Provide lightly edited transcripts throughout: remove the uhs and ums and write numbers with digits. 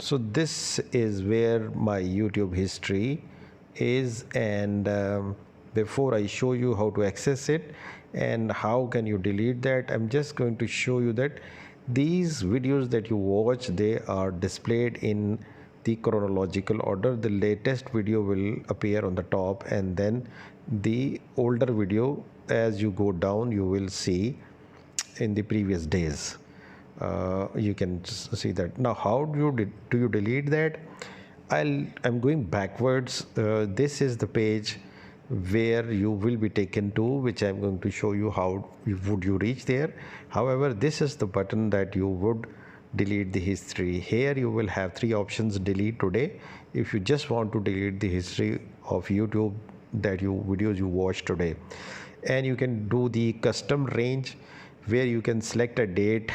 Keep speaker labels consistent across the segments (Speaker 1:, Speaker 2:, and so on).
Speaker 1: So this is where my YouTube history is, and before I show you how to access it and how can you delete that, I'm just going to show you that these videos that you watch, they are displayed in the chronological order. The latest video will appear on the top, and then the older video, as you go down, you will see in the previous days. You can see that. Now how do you delete that? I'm going backwards. This is the page where you will be taken to, which I'm going to show you how would you reach there. However, this is the button that you would delete the history. Here you will have three options: delete today, if you just want to delete the history of YouTube that you videos you watched today. And you can do the custom range, where you can select a date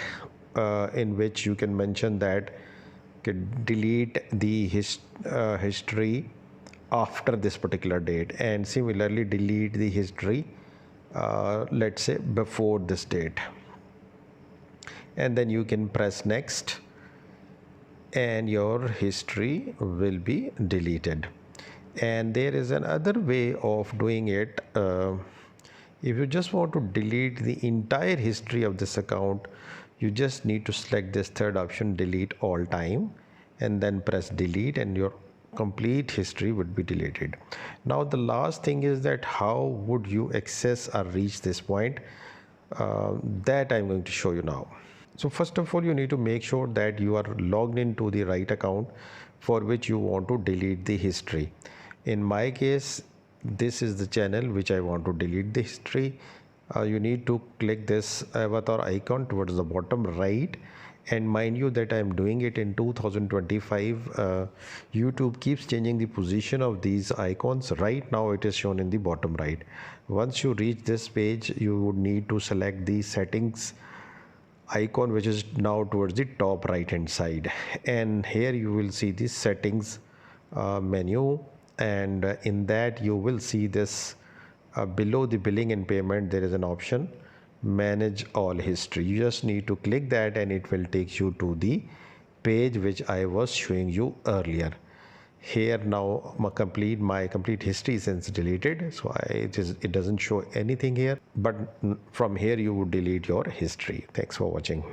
Speaker 1: in which you can mention that delete the history after this particular date, and similarly delete the history let's say before this date. And then you can press next, and your history will be deleted. And there is another way of doing it. If you just want to delete the entire history of this account, you just need to select this third option, delete all time, and then press delete, and your complete history would be deleted. Now the last thing is that how would you access or reach this point? That I'm going to show you now. So first of all, you need to make sure that you are logged into the right account for which you want to delete the history. In my case, this is the channel which I want to delete the history. You need to click this avatar icon towards the bottom right, and mind you that I am doing it in 2025. YouTube keeps changing the position of these icons. Right now it is shown in the bottom right. Once you reach this page, you would need to select the settings icon, which is now towards the top right hand side, and here you will see the settings menu, and in that you will see this below the billing and payment, there is an option manage all history. You just need to click that, and it will take you to the page which I was showing you earlier. Here now my complete history is since deleted, so it doesn't show anything here, but from here you would delete your history. Thanks for watching.